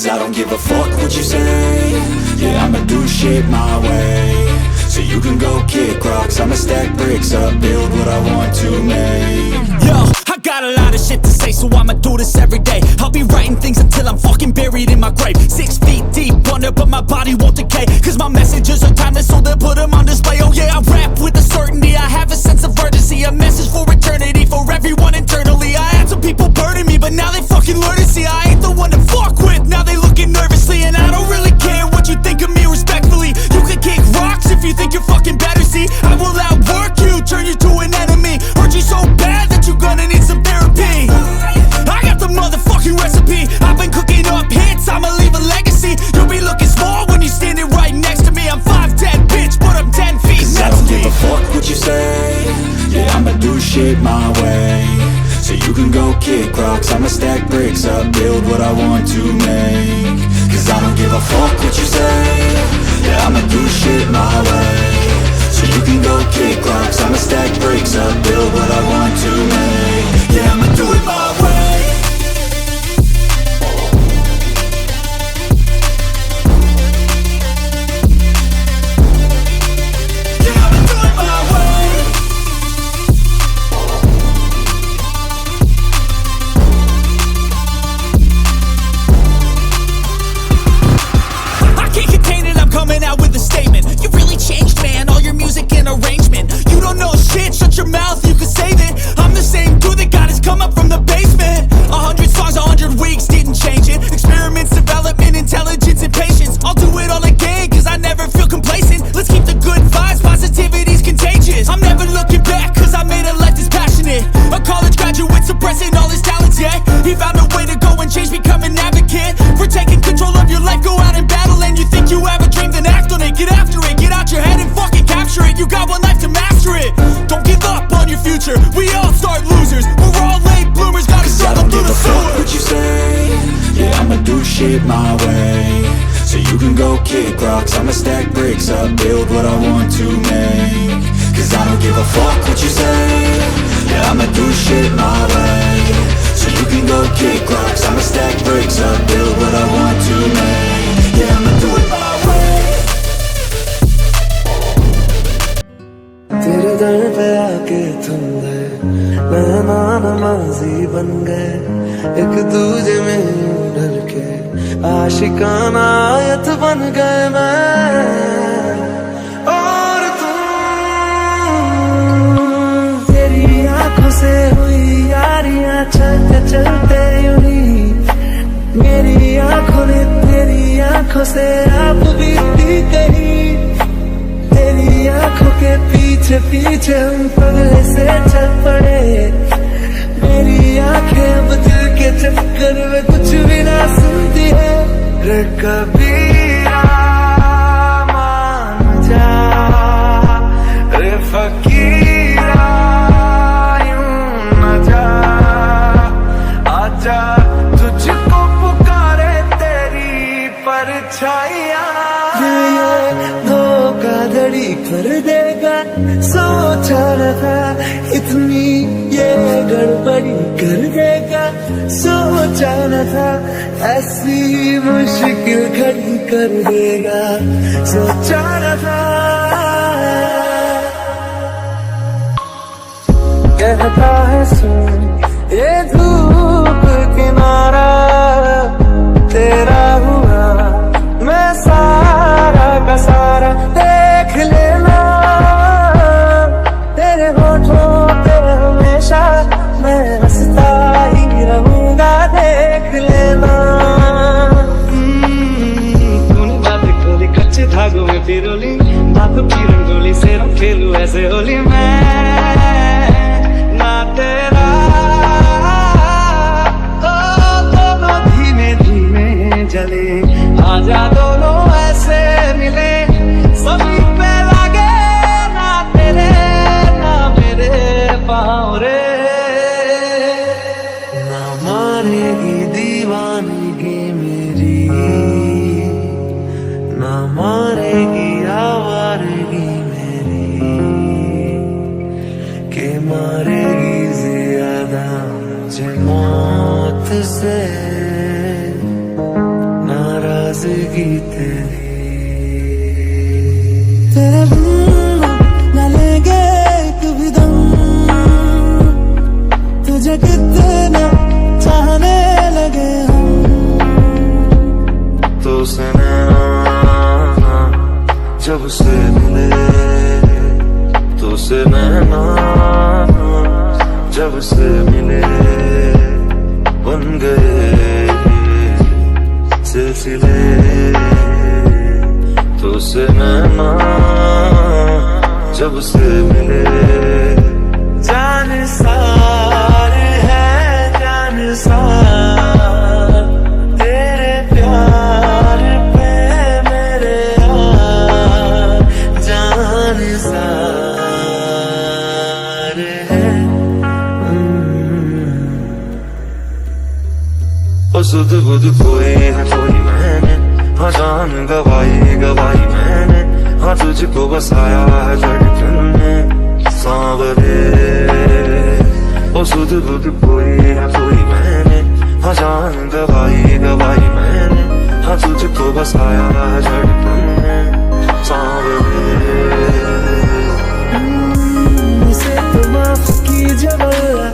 Cause I don't give a fuck what you say. Yeah, I'ma do shit my way. So you can go kick rocks, I'ma stack bricks up, build what I want to make. Yo, I got a lot of shit to say, so I'ma do this every day. I'll be writing things until I'm fucking buried in my grave. 6 feet deep under, but my body won't decay. Cause my messages are timeless, so they'll put them on display. Oh yeah, I rap with a certainty, I have a sense of urgency. A message for eternity, for everyone internally. I had some people burning me, but now they fucking learn to see I ain't the one to fuck with, now they looking nervously. And I don't really care what you think of me, respectfully. You can kick rocks if you think you're fucking better, see. I will outwork you, turn you to an enemy. Hurt you so bad that you're gonna need some therapy. I got the motherfucking recipe. I've been cooking up hits, I'ma leave a legacy. You'll be looking small when you're standing right next to me. I'm 5'10", bitch, but I'm 10 feet next to me. Cause I don't give a fuck what you say. Yeah, I'ma do shit my way. So you can go kick rocks, I'ma stack bricks up, build what I want to make. Cause I don't give a fuck what you say. Yeah, I'ma do shit my way. So you can go kick rocks, I'ma stack bricks up, build what I want to make. Yeah, I'ma do it my way. Coming out with a statement. You really changed, man, all your music and arrangement. You don't know shit, shut your mouth, you can save it. I'm the same dude that got his come up from the basement. 100 songs, 100 weeks, didn't change it. Experiments, development, intelligence, and patience. I'll do it all again, cause I never feel complacent. Let's keep the good vibes, positivity's contagious. I'm never looking back, cause I made a life that's passionate. A college graduate suppressing all his talents, yeah. He found a way to go and change, become an advocate. For taking control of your life, go out and battle. And you think you have a dream, then act on it. Get after it, get out your head and fucking capture it. You got one life to master it. Don't give up on your future, we all start losers. We're all late bloomers, gotta struggle through the sewer. What you say? Yeah, I'ma do shit my way. So you can go kick rocks, I'ma stack bricks up, build what I want to make. Cause I don't give a fuck what you say. Yeah, I'ma do shit my way. So you can go kick rocks, I'ma stack bricks up, build what I want to make. Yeah, I'ma do it my way. तेरे दर पे आके थम गए, मेहमान नमाज़ी बन गए, एक दूजे में ढल के आशिकाना आयत बन गए मैं और तुम। तेरी आंखों से हुई यारियां चलते चलते यूं ही, मेरी आंखों ने तेरी आंखों से आप बीती कहीं। तेरी आंखों के पीछे पीछे हम पगले से चल पड़े। मेरी आंखें अब दिल के चक्कर में कुछ भी ना सुनती है। रे कबीरा मान जा, रे फकीरा यूं न जा, आजा तुझको पुकारे तेरी परछाइयाँ। धोखाधड़ी कर देगा सोचा न था, इतनी ये गड़बड़ी कर देगा सोचा न था, ऐसी मुश्किल खड़ी कर देगा सोचा न था। कहता है सुन ये धूप किनारा तेरा हुआ, मैं सारा का सारा देख लेना। तेरे होठों पे हमेशा मैं हंसता ही रहूंगा, देख लेना। तूने बात खोली कच्चे धागों में पिरोली, बातों की रंगोली से रंग खेलूं ऐसे होली मैं ना तेरा। दोनों धीमे धीमे जले, आजा दोनों ऐसे मिले, सभी पे लागे ना तेरे ना मेरे पाँव रे। ना मारेगी दीवानगी मेरी, ना मारेगी आवारगी मेरी, के मारेगी ज्यादा मुझे मौत से। ना जिंदगी तेरे बिन न लेंगे एक भी दम, तुझे कितना चाहने लगे हम। तो से नैना जब से मिले, तो से नैना जब से मिले, बन गए सिलसिले। तो से नैना जब से मिले, जाने सारे हैं जाने सार, तेरे प्यार पे मेरे यार जाने सारे हैं। सुध बुध कोई है कोई मैंने, हाँ जान गवाई गवाई मैंने, हाँ तुझको बसाया है धड़कन में सांवरे। ओ सुध बुध कोई है कोई मैंने, हाँ जान गवाई गवाई मैंने, हाँ तुझको बसाया है धड़कन में सांवरे। इसे तो माफ कीजिए वल्लाह,